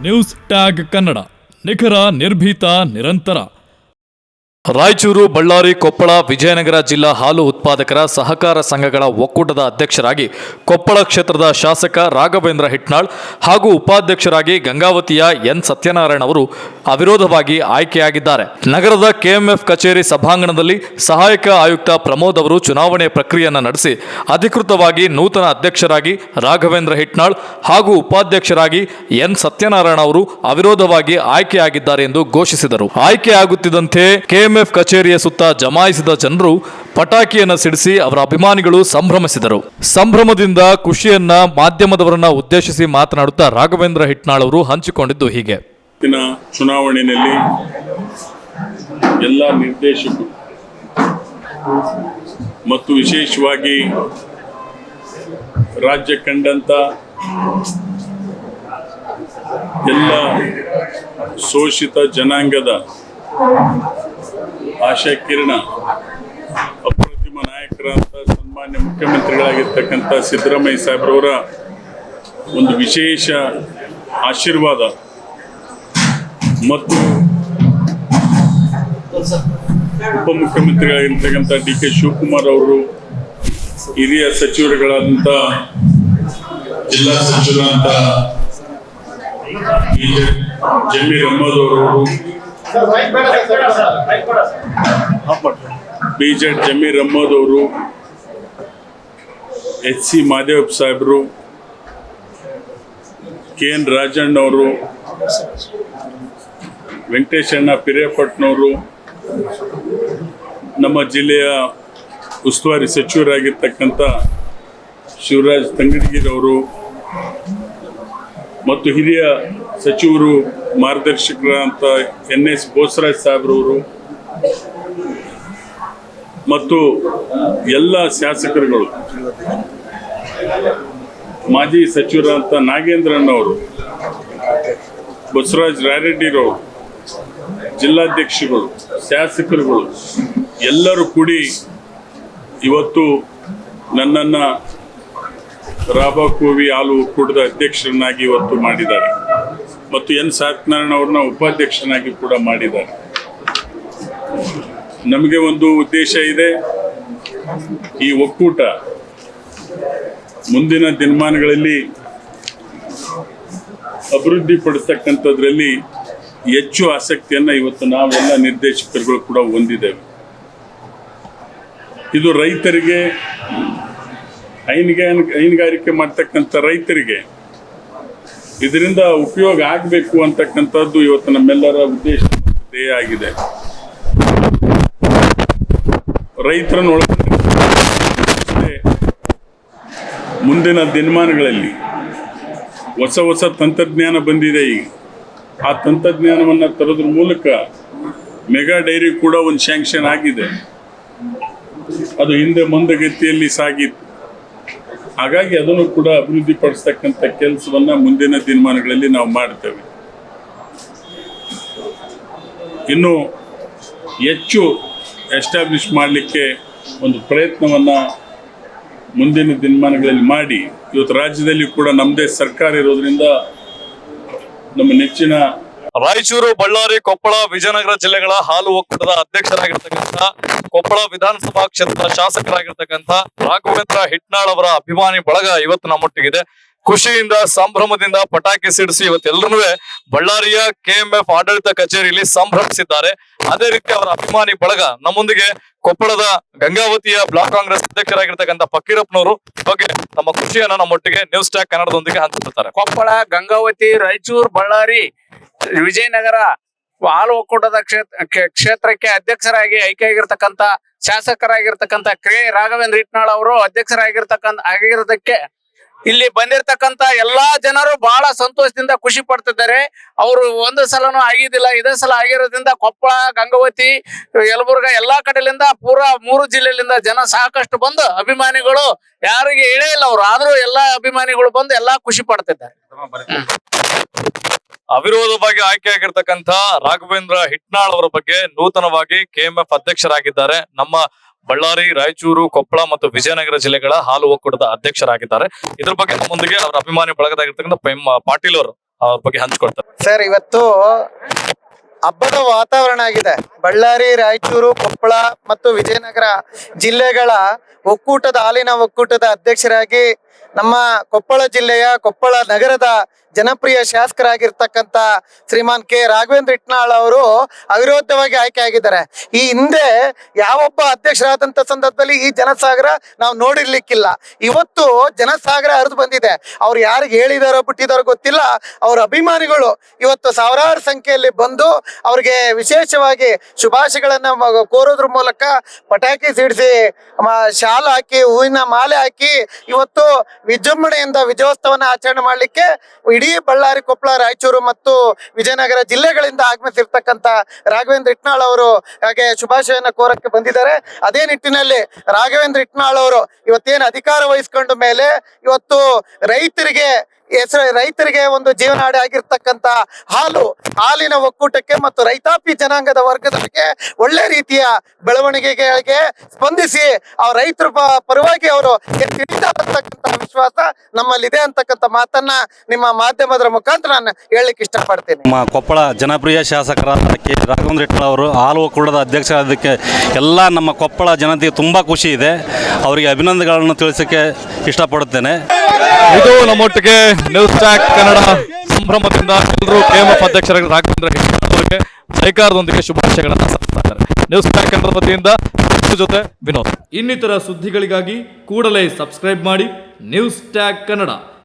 News tag Kannada, ನಿಖರ, ನಿರ್ಭೀತ, ನಿರಂತರ. ರಾಯಚೂರು, ಬಳ್ಳಾರಿ, ಕೊಪ್ಪಳ, ವಿಜಯನಗರ ಜಿಲ್ಲಾ ಹಾಲು ಉತ್ಪಾದಕರ ಸಹಕಾರ ಸಂಘಗಳ ಒಕ್ಕೂಟದ ಅಧ್ಯಕ್ಷರಾಗಿ ಕೊಪ್ಪಳ ಕ್ಷೇತ್ರದ ಶಾಸಕ ರಾಘವೇಂದ್ರ ಹಿಟ್ನಾಳ್ ಹಾಗೂ ಉಪಾಧ್ಯಕ್ಷರಾಗಿ ಗಂಗಾವತಿಯ ಎನ್ ಸತ್ಯನಾರಾಯಣ ಅವರು ಅವಿರೋಧವಾಗಿ ಆಯ್ಕೆಯಾಗಿದ್ದಾರೆ. ನಗರದ ಕೆಎಂಎಫ್ ಕಚೇರಿ ಸಭಾಂಗಣದಲ್ಲಿ ಸಹಾಯಕ ಆಯುಕ್ತ ಪ್ರಮೋದ್ ಅವರು ಚುನಾವಣೆ ಪ್ರಕ್ರಿಯೆಯನ್ನು ನಡೆಸಿ ಅಧಿಕೃತವಾಗಿ ನೂತನ ಅಧ್ಯಕ್ಷರಾಗಿ ರಾಘವೇಂದ್ರ ಹಿಟ್ನಾಳ್ ಹಾಗೂ ಉಪಾಧ್ಯಕ್ಷರಾಗಿ ಎನ್ ಸತ್ಯನಾರಾಯಣ ಅವರು ಅವಿರೋಧವಾಗಿ ಆಯ್ಕೆಯಾಗಿದ್ದಾರೆ ಎಂದು ಘೋಷಿಸಿದರು. ಆಯ್ಕೆಯಾಗುತ್ತಿದ್ದಂತೆ ಕೆಎಂಎಫ್ ಕಚೇರಿಯ ಸುತ್ತ ಜಮಾಯಿಸಿದ ಜನರು ಪಟಾಕಿಯನ್ನು ಸಿಡಿಸಿ ಅವರ ಅಭಿಮಾನಿಗಳು ಸಂಭ್ರಮಿಸಿದರು. ಸಂಭ್ರಮದಿಂದ ಖುಷಿಯನ್ನ ಮಾಧ್ಯಮದವರನ್ನ ಉದ್ದೇಶಿಸಿ ಮಾತನಾಡುತ್ತಾ ರಾಘವೇಂದ್ರ ಹಿಟ್ನಾಳ್ ಅವರು ಹಂಚಿಕೊಂಡಿದ್ದು ಹೀಗೆ. ಚುನಾವಣೆಯಲ್ಲಿ ಎಲ್ಲ ನಿರ್ದೇಶಕರು ಮತ್ತು ವಿಶೇಷವಾಗಿ ರಾಜ್ಯ ಕಂಡಂತ ಎಲ್ಲ ಶೋಷಿತ ಜನಾಂಗದ ಆಶಾ ಕಿರಣ, ಅಪ್ರತಿಮ ನಾಯಕರಂತ ಸನ್ಮಾನ್ಯ ಮುಖ್ಯಮಂತ್ರಿಗಳಾಗಿರ್ತಕ್ಕಂಥ ಸಿದ್ದರಾಮಯ್ಯ ಸಾಹೇಬ್ರವರ ಒಂದು ವಿಶೇಷ ಆಶೀರ್ವಾದ ಮತ್ತು ಉಪಮುಖ್ಯಮಂತ್ರಿಗಳಾಗಿರ್ತಕ್ಕಂಥ ಡಿ ಕೆ ಶಿವಕುಮಾರ್ ಅವರು, ಹಿರಿಯ ಸಚಿವರುಗಳಾದಂಥ ಜಿಲ್ಲಾ ಸಚಿವರಾದಂಥ ಜಮೀರ್ ಅಹಮದ್ ಅವರು, ಬಿಜೆಡ್ ಜಮೀರ್ ಅಹಮದ್ ಅವರು, ಎಚ್ ಸಿ ಮಾದೇವ್ ಸಾಹೇಬರು, ಕೆ ಎನ್ ರಾಜಣ್ಣ ಅವರು, ವೆಂಕಟೇಶಣ್ಣ ಪಿರಿಯಪಟ್ಟನವರು, ನಮ್ಮ ಜಿಲ್ಲೆಯ ಉಸ್ತುವಾರಿ ಸಚಿವರಾಗಿರ್ತಕ್ಕಂಥ ಶಿವರಾಜ್ ತಂಗಡಗಿರವರು ಮತ್ತು ಹಿರಿಯ ಸಚಿವರು ಮಾರ್ಗದರ್ಶಕರಂತ ಎನ್ ಎಸ್ ಬೋಸರಾಜ್ ಸಾಹೇಬ್ರವರು ಮತ್ತು ಎಲ್ಲ ಶಾಸಕರುಗಳು, ಮಾಜಿ ಸಚಿವರಂತ ನಾಗೇಂದ್ರಣ್ಣವರು, ಬಸವರಾಜ್ ರಾಯರೆಡ್ಡಿರವರು, ಜಿಲ್ಲಾಧ್ಯಕ್ಷಗಳು, ಶಾಸಕರುಗಳು ಎಲ್ಲರೂ ಕೂಡಿ ಇವತ್ತು ನನ್ನನ್ನು ರಾಬಾಕೋವಿ ಹಾಲು ಒಕ್ಕೂಟದ ಅಧ್ಯಕ್ಷರನ್ನಾಗಿ ಇವತ್ತು ಮಾಡಿದ್ದಾರೆ ಮತ್ತು ಎನ್ ಸತ್ಯನಾರಾಯಣ ಅವ್ರನ್ನ ಉಪಾಧ್ಯಕ್ಷನಾಗಿ ಕೂಡ ಮಾಡಿದ್ದಾರೆ. ನಮಗೆ ಒಂದು ಉದ್ದೇಶ ಇದೆ, ಈ ಒಕ್ಕೂಟ ಮುಂದಿನ ದಿನಮಾನಗಳಲ್ಲಿ ಅಭಿವೃದ್ಧಿ ಪಡಿಸ್ತಕ್ಕಂಥದ್ರಲ್ಲಿ ಹೆಚ್ಚು ಆಸಕ್ತಿಯನ್ನು ಇವತ್ತು ನಾವೆಲ್ಲ ನಿರ್ದೇಶಕರುಗಳು ಕೂಡ ಹೊಂದಿದ್ದೇವೆ. ಇದು ರೈತರಿಗೆ, ಹೈನುಗಾರಿಕೆ ಮಾಡ್ತಕ್ಕಂಥ ರೈತರಿಗೆ ಇದರಿಂದ ಉಪಯೋಗ ಆಗಬೇಕು ಅಂತಕ್ಕಂಥದ್ದು ಇವತ್ತು ನಮ್ಮೆಲ್ಲರ ಉದ್ದೇಶ ಧ್ಯೇಯ ಆಗಿದೆ. ರೈತರನ್ನು ಒಳಗೊಂಡ ಮುಂದಿನ ದಿನಮಾನಗಳಲ್ಲಿ ಹೊಸ ಹೊಸ ತಂತ್ರಜ್ಞಾನ ಬಂದಿದೆ. ಈಗ ಆ ತಂತ್ರಜ್ಞಾನವನ್ನು ತರೋದ್ರ ಮೂಲಕ ಮೆಗಾ ಡೈರಿ ಕೂಡ ಒಂದು ಸ್ಯಾಂಕ್ಷನ್ ಆಗಿದೆ. ಅದು ಹಿಂದೆ ಮಂದಗತಿಯಲ್ಲಿ ಸಾಗಿತ್ತು. ಹಾಗಾಗಿ ಅದನ್ನು ಕೂಡ ಅಭಿವೃದ್ಧಿ ಪಡಿಸ್ತಕ್ಕಂಥ ಕೆಲಸವನ್ನ ಮುಂದಿನ ದಿನಮಾನಗಳಲ್ಲಿ ನಾವು ಮಾಡ್ತೇವೆ. ಇನ್ನು ಹೆಚ್ಚು ಎಸ್ಟಾಬ್ಲಿಷ್ ಮಾಡಲಿಕ್ಕೆ ಒಂದು ಪ್ರಯತ್ನವನ್ನ ಮುಂದಿನ ದಿನಮಾನಗಳಲ್ಲಿ ಮಾಡಿ, ಇವತ್ತು ರಾಜ್ಯದಲ್ಲಿ ಕೂಡ ನಮ್ಮದೇ ಸರ್ಕಾರ ಇರೋದ್ರಿಂದ ನಮ್ಮ ನೆಚ್ಚಿನ ರಾಯಚೂರು, ಬಳ್ಳಾರಿ, ಕೊಪ್ಪಳ, ವಿಜಯನಗರ ಜಿಲ್ಲೆಗಳ ಹಾಲು ಒಕ್ಕೂಟದ ಅಧ್ಯಕ್ಷರಾಗಿರ್ತಕ್ಕಂಥ, ಕೊಪ್ಪಳ ವಿಧಾನಸಭಾ ಕ್ಷೇತ್ರದ ಶಾಸಕರಾಗಿರ್ತಕ್ಕಂಥ ರಾಘವೇಂದ್ರ ಹಿಟ್ನಾಳ್ ಅವರ ಅಭಿಮಾನಿ ಬಳಗ ಇವತ್ತು ನಮ್ಮೊಟ್ಟಿಗಿದೆ. ಖುಷಿಯಿಂದ, ಸಂಭ್ರಮದಿಂದ ಪಟಾಕಿ ಸಿಡಿಸಿ ಇವತ್ತೆಲ್ಲರೂ ಬಳ್ಳಾರಿಯ ಕೆಎಂಎಫ್ ಆಡಳಿತ ಕಚೇರಿಯಲ್ಲಿ ಸಂಭ್ರಮಿಸಿದ್ದಾರೆ. ಅದೇ ರೀತಿ ಅವರ ಅಭಿಮಾನಿ ಬಳಗ ನಮ್ಮೊಂದಿಗೆ ಕೊಪ್ಪಳದ ಗಂಗಾವತಿಯ ಬ್ಲಾಕ್ ಕಾಂಗ್ರೆಸ್ ಅಧ್ಯಕ್ಷರಾಗಿರ್ತಕ್ಕಂಥ ಫಕೀರಪ್ಪನವರು ಬಗ್ಗೆ ನಮ್ಮ ಖುಷಿಯನ್ನ ನಮ್ಮೊಟ್ಟಿಗೆ ನ್ಯೂಸ್ ಟ್ಯಾಗ್ ಕನ್ನಡದೊಂದಿಗೆ ಹಂಚಿಕೊಳ್ತಾರೆ. ಕೊಪ್ಪಳ, ಗಂಗಾವತಿ, ರಾಯಚೂರು, ಬಳ್ಳಾರಿ, ವಿಜಯನಗರ ಹಾಲು ಒಕ್ಕೂಟದ ಕ್ಷೇತ್ರಕ್ಕೆ ಅಧ್ಯಕ್ಷರಾಗಿ ಆಯ್ಕೆಯಾಗಿರ್ತಕ್ಕಂಥ ಶಾಸಕರಾಗಿರ್ತಕ್ಕಂಥ ಕೆ ರಾಘವೇಂದ್ರ ಹಿಟ್ನಾಳ್ ಅವರು ಆಗಿರೋದಕ್ಕೆ ಇಲ್ಲಿ ಬಂದಿರತಕ್ಕಂತ ಎಲ್ಲಾ ಜನರು ಬಹಳ ಸಂತೋಷದಿಂದ ಖುಷಿ ಪಡ್ತಿದ್ದಾರೆ. ಅವರು ಒಂದು ಸಲನೂ ಆಗಿದ್ದಿಲ್ಲ, ಇದೇ ಸಲ ಆಗಿರೋದ್ರಿಂದ ಕೊಪ್ಪಳ, ಗಂಗಾವತಿ, ಯಲಬುರ್ಗಾ ಎಲ್ಲಾ ಕಡೆಯಿಂದ ಪೂರಾ 3 ಜಿಲ್ಲೆಯಿಂದ ಜನ ಸಾಕಷ್ಟು ಬಂದು ಅಭಿಮಾನಿಗಳು ಯಾರಿಗೆ ಹೇಳೇ ಇಲ್ಲ ಅವರು, ಆದ್ರೂ ಎಲ್ಲಾ ಅಭಿಮಾನಿಗಳು ಬಂದು ಎಲ್ಲಾ ಖುಷಿ ಪಡ್ತಿದ್ದಾರೆ. ಅವಿರೋಧವಾಗಿ ಆಯ್ಕೆಯಾಗಿರ್ತಕ್ಕಂಥ ರಾಘವೇಂದ್ರ ಹಿಟ್ನಾಳ್ ಅವರ ಬಗ್ಗೆ ನೂತನವಾಗಿ ಕೆಎಂಎಫ್ ಅಧ್ಯಕ್ಷರಾಗಿದ್ದಾರೆ. ನಮ್ಮ ಬಳ್ಳಾರಿ, ರಾಯಚೂರು, ಕೊಪ್ಪಳ ಮತ್ತು ವಿಜಯನಗರ ಜಿಲ್ಲೆಗಳ ಹಾಲು ಒಕ್ಕೂಟದ ಅಧ್ಯಕ್ಷರಾಗಿದ್ದಾರೆ. ಇದ್ರ ಬಗ್ಗೆ ನಮ್ಮೊಂದಿಗೆ ಅವರ ಅಭಿಮಾನಿ ಬಳಗದಾಗಿರ್ತಕ್ಕಂಥ ಪಾಟೀಲ್ ಅವರು ಅವ್ರ ಬಗ್ಗೆ ಹಂಚ್ಕೊಳ್ತಾರೆ. ಸರ್, ಇವತ್ತು ಹಬ್ಬದ ವಾತಾವರಣ ಆಗಿದೆ. ಬಳ್ಳಾರಿ, ರಾಯಚೂರು, ಕೊಪ್ಪಳ ಮತ್ತು ವಿಜಯನಗರ ಜಿಲ್ಲೆಗಳ ಒಕ್ಕೂಟದ ಹಾಲಿನ ಒಕ್ಕೂಟದ ಅಧ್ಯಕ್ಷರಾಗಿ ನಮ್ಮ ಕೊಪ್ಪಳ ಜಿಲ್ಲೆಯ ಕೊಪ್ಪಳ ನಗರದ ಜನಪ್ರಿಯ ಶಾಸಕರಾಗಿರ್ತಕ್ಕಂಥ ಶ್ರೀಮಾನ್ ಕೆ ರಾಘವೇಂದ್ರ ಹಿಟ್ನಾಳ್ ಅವರು ಅವಿರೋಧವಾಗಿ ಆಯ್ಕೆ ಆಗಿದ್ದಾರೆ. ಈ ಹಿಂದೆ ಯಾವೊಬ್ಬ ಅಧ್ಯಕ್ಷರಾದಂಥ ಸಂದರ್ಭದಲ್ಲಿ ಈ ಜನಸಾಗರ ನಾವು ನೋಡಿರ್ಲಿಕ್ಕಿಲ್ಲ. ಇವತ್ತು ಜನಸಾಗರ ಹರಿದು ಬಂದಿದೆ. ಅವ್ರು ಯಾರಿಗೆ ಹೇಳಿದಾರೋ ಬಿಟ್ಟಿದಾರೋ ಗೊತ್ತಿಲ್ಲ. ಅವ್ರ ಅಭಿಮಾನಿಗಳು ಇವತ್ತು ಸಾವಿರಾರು ಸಂಖ್ಯೆಯಲ್ಲಿ ಬಂದು ಅವ್ರಿಗೆ ವಿಶೇಷವಾಗಿ ಶುಭಾಶಯಗಳನ್ನ ಕೋರೋದ್ರ ಮೂಲಕ ಪಟಾಕಿ ಸಿಡಿಸಿ ಶಾಲು ಹಾಕಿ ಹೂವಿನ ಮಾಲೆ ಹಾಕಿ ಇವತ್ತು ವಿಜೃಂಭಣೆಯಿಂದ ವಿಜಯೋತ್ಸವನ ಆಚರಣೆ ಮಾಡಲಿಕ್ಕೆ ಇಡೀ ಬಳ್ಳಾರಿ, ಕೊಪ್ಪಳ, ರಾಯಚೂರು ಮತ್ತು ವಿಜಯನಗರ ಜಿಲ್ಲೆಗಳಿಂದ ಆಗಮಿಸಿರ್ತಕ್ಕಂಥ ರಾಘವೇಂದ್ರ ಹಿಟ್ನಾಳ್ ಅವರು ಹಾಗೆ ಶುಭಾಶಯನ ಕೋರಕ್ಕೆ ಬಂದಿದ್ದಾರೆ. ಅದೇ ನಿಟ್ಟಿನಲ್ಲಿ ರಾಘವೇಂದ್ರ ಹಿಟ್ನಾಳ್ ಅವರು ಇವತ್ತೇನು ಅಧಿಕಾರ ವಹಿಸ್ಕೊಂಡ ಮೇಲೆ ಇವತ್ತು ರೈತರಿಗೆ ಒಂದು ಜೀವನಾಡಿ ಆಗಿರ್ತಕ್ಕಂಥ ಹಾಲಿನ ಒಕ್ಕೂಟಕ್ಕೆ ಮತ್ತು ರೈತಾಪಿ ಜನಾಂಗದ ವರ್ಗದವರಿಗೆ ಒಳ್ಳೆ ರೀತಿಯ ಬೆಳವಣಿಗೆಗಳಿಗೆ ಸ್ಪಂದಿಸಿ ಆ ರೈತರ ಪರವಾಗಿ ಅವರು ಅಂತಕ್ಕಂಥ ವಿಶ್ವಾಸ ನಮ್ಮಲ್ಲಿದೆ ಅಂತಕ್ಕಂಥ ಮಾತನ್ನ ನಿಮ್ಮ ಮಾಧ್ಯಮದ ಮುಖಾಂತರ ನಾನು ಹೇಳಲಿಕ್ಕೆ ಇಷ್ಟಪಡ್ತೀನಿ. ನಮ್ಮ ಕೊಪ್ಪಳ ಜನಪ್ರಿಯ ಶಾಸಕರಾದ ಕೆ ರಾಘವೇಂದ್ರ ಹಿಟ್ನಾಳ್ ಅವರು ಹಾಲು ಒಕ್ಕೂಟದ ಅಧ್ಯಕ್ಷರಾದಕ್ಕೆ ಎಲ್ಲ ನಮ್ಮ ಕೊಪ್ಪಳ ಜನತೆಗೆ ತುಂಬ ಖುಷಿ ಇದೆ. ಅವರಿಗೆ ಅಭಿನಂದನೆಗಳನ್ನು ತಿಳಿಸೋಕ್ಕೆ ಇಷ್ಟಪಡುತ್ತೇನೆ. ಇದು ನಮ್ಮೊಟ್ಟಿಗೆ ನ್ಯೂಸ್ ಟ್ಯಾಕ್ ಕನ್ನಡ ಸಂಭ್ರಮದಿಂದ ಎಲ್ಲರೂ KMF ಅಧ್ಯಕ್ಷರಾಗಿ ರಾಘವೇಂದ್ರ ಹಿಟ್ನಾಳ್ ಅವರಿಗೆ ಜೈಕಾರದೊಂದಿಗೆ ಶುಭಾಶಯಗಳನ್ನು ಸಲ್ಲಿಸ್ತಾರೆ. ನ್ಯೂಸ್ ಟ್ಯಾಕ್ ಕನ್ನಡ ವತಿಯಿಂದ ಜೊತೆ ವಿನೋದ್. ಇನ್ನಿತರ ಸುದ್ದಿಗಳಿಗಾಗಿ ಕೂಡಲೇ ಸಬ್ಸ್ಕ್ರೈಬ್ ಮಾಡಿ ನ್ಯೂಸ್ ಟ್ಯಾಗ್ ಕನ್ನಡ.